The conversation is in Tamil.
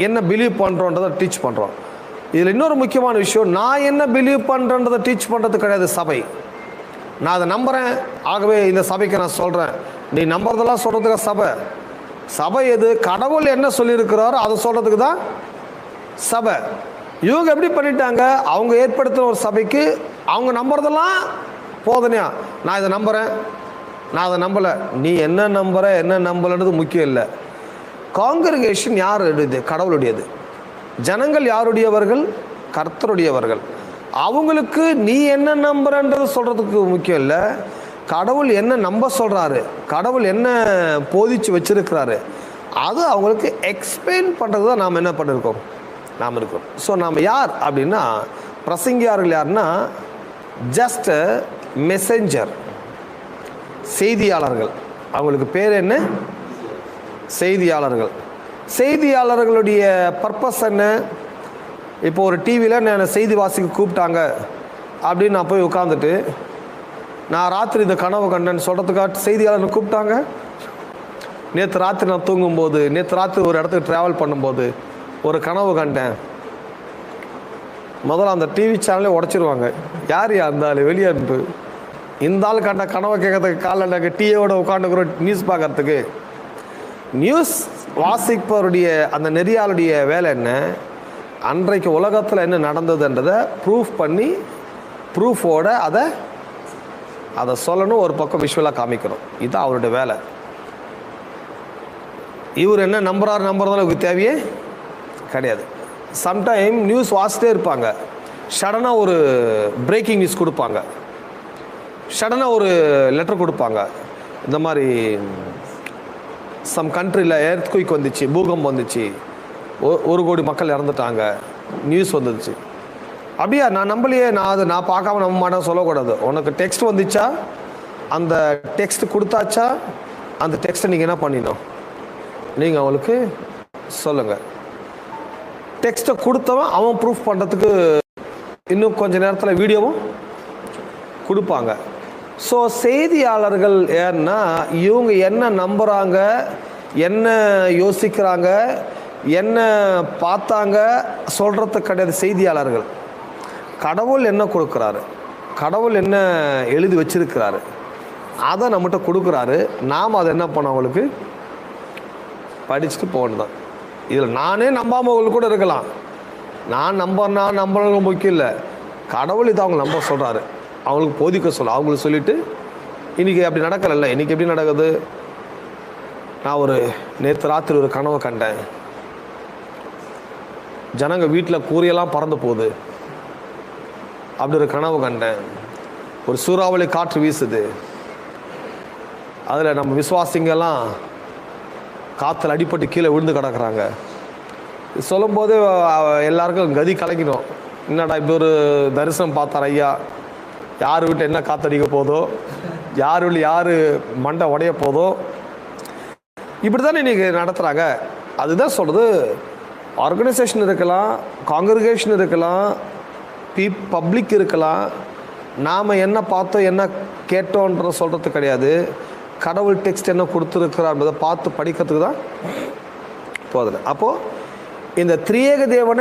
என்ன பிலீவ் பண்ணுறோன்றதை டீச் பண்ணுறோம். இதில் இன்னொரு முக்கியமான விஷயம், நான் என்ன பிலீவ் பண்ணுறேன்றதை டீச் பண்ணுறது கிடையாது சபை. நான் அதை நம்புகிறேன், ஆகவே இந்த சபைக்கு நான் சொல்கிறேன். நீ நம்புறதெல்லாம் சொல்கிறதுக்கு சபை. சபை எது? கடவுள் என்ன சொல்லியிருக்கிறாரோ அதை சொல்கிறதுக்கு தான் சபை. இவங்க எப்படி பண்ணிட்டாங்க, அவங்க ஏற்படுத்தின ஒரு சபைக்கு அவங்க நம்புறதெல்லாம் போதனையா. நான் இதை நம்புகிறேன், நான் அதை நம்பலை. நீ என்ன நம்புற என்ன நம்பலைன்றது முக்கியம் இல்லை. காங்கிரிகேஷன் யாருடையது? கடவுளுடையது. ஜனங்கள் யாருடையவர்கள்? கர்த்தருடையவர்கள். அவங்களுக்கு நீ என்ன நம்புறன்றது சொல்கிறதுக்கு முக்கியம் இல்லை. கடவுள் என்ன நம்ப சொல்கிறாரு, கடவுள் என்ன போதிச்சு வச்சிருக்கிறாரு, அது அவங்களுக்கு எக்ஸ்பிளைன் பண்ணுறது தான் நாம் என்ன பண்ணியிருக்கோம், நாம் இருக்கோம். ஸோ நாம் யார் அப்படின்னா, பிரசங்கியார்கள் யாருன்னா ஜஸ்ட் மெசஞ்சர், செய்தியாளர்கள். அவங்களுக்கு பேர் என்ன? செய்தியாளர்கள். செய்தியாளர்களுடைய பர்பஸ் என்ன? இப்போ ஒரு டிவியில் நான் செய்தி வாசிக்க கூப்பிட்டாங்க அப்படின்னு நான் போய் உட்காந்துட்டு நான் ராத்திரி இந்த கனவு கண்டேன்னு சொல்கிறதுக்காக செய்தியாளர் கூப்பிட்டாங்க. நேற்று ராத்திரி நான் தூங்கும்போது, நேற்று ராத்திரி ஒரு இடத்துக்கு ட்ராவல் பண்ணும்போது ஒரு கனவு கண்டேன். முதல்ல அந்த டிவி சேனலே உடச்சிருவாங்க. யார் இருந்தாலும் வெளியே அனுப்பு. இந்த ஆள் கண்ட கனவை கேட்கறதுக்கு காலையில் டீயோட உட்காந்துக்கிறோம் நியூஸ் பார்க்கறதுக்கு. நியூஸ் வாசிப்பவருடைய அந்த நெறியாளுடைய வேலை என்ன? அன்றைக்கு உலகத்தில் என்ன நடந்ததுன்றதை ப்ரூஃப் பண்ணி ப்ரூஃபோட அதை சொல்லணும், ஒரு பக்கம் விஷுவலாக காமிக்கணும். இதுதான் அவருடைய வேலை. இவர் என்ன நம்புறதால இவருக்கு தேவையே கிடையாது. சம்டைம் நியூஸ் வாசிட்டே இருப்பாங்க, சடனாக ஒரு பிரேக்கிங் நியூஸ் கொடுப்பாங்க, சடனாக ஒரு லெட்டர் கொடுப்பாங்க. இந்த மாதிரி சம் கண்ட்ரியில் எர்த்குயிக் வந்துச்சு, பூகம்பம் வந்துச்சு, 1 கோடி மக்கள் இறந்துட்டாங்க, நியூஸ் வந்துச்சு. அப்படியா? நான் நம்பலையே, நான் பார்க்காம நம்ப மாட்டேன் சொல்லக்கூடாது. உனக்கு டெக்ஸ்ட் வந்துச்சா, அந்த டெக்ஸ்ட் கொடுத்தாச்சா, அந்த டெக்ஸ்ட்டை நீங்கள் என்ன பண்ணிடணும், நீங்கள் அவங்களுக்கு சொல்லுங்கள். டெக்ஸ்ட்டை கொடுத்தவன் அவன் ப்ரூஃப் பண்ணுறதுக்கு இன்னும் கொஞ்சம் நேரத்தில் வீடியோவும் கொடுப்பாங்க. ஸோ செய்தியாளர்கள் ஏன்னா இவங்க என்ன நம்புகிறாங்க, என்ன யோசிக்கிறாங்க, என்ன பார்த்தாங்க சொல்கிறது கிடையாது. செய்தியாளர்கள் கடவுள் என்ன கொடுக்குறாரு, கடவுள் என்ன எழுதி வச்சிருக்கிறாரு, அதை நம்மகிட்ட கொடுக்குறாரு. நாம் அதை என்ன பண்ணோம், அவங்களுக்கு படிச்சுட்டு போகணும் தான். இதில் நானே நம்பாமவர்கள் கூட இருக்கலாம். நான் நம்புறது முக்கியம் இல்லை. கடவுள் இதை அவங்க நம்ப சொல்கிறாரு, அவங்களுக்கு போதிக்க சொல்ல, அவங்களுக்கு சொல்லிவிட்டு இன்றைக்கி அப்படி நடக்கலைல்ல, இன்றைக்கி எப்படி நடக்குது? நான் நேற்று ராத்திரி ஒரு கனவை கண்டேன். ஜனங்க வீட்டில் கூரையெல்லாம் பறந்து போகுது, அப்படி ஒரு கனவு கண்டேன். ஒரு சூறாவளி காற்று வீசுது, அதில் நம்ம விசுவாசிங்கெல்லாம் காற்றுல அடிப்பட்டு கீழே விழுந்து கிடக்குறாங்க. சொல்லும்போது எல்லாருக்கும் கதி கலங்கிடும். என்னடா இப்படி ஒரு தரிசனம் பார்த்தார் ஐயா, யார் வீட்டில் என்ன காற்றடிக்க போதோ, யார் வீட்டில் யார் மண்டை உடைய போதோ, இப்படி தானே இன்றைக்கி நடத்துகிறாங்க. அதுதான் சொல்கிறது. ஆர்கனைசேஷன் இருக்கலாம், காங்கிரிகேஷன் இருக்கலாம், பப்ளிக் இருக்கலாம். நாம் என்ன பார்த்தோம் என்ன கேட்டோன்ற சொல்கிறது கிடையாது. கடவுள் டெக்ஸ்ட் என்ன கொடுத்துருக்கிறார் என்பதை பார்த்து படிக்கிறதுக்கு தான் போதில்லை. அப்போது இந்த திரியேக தேவனை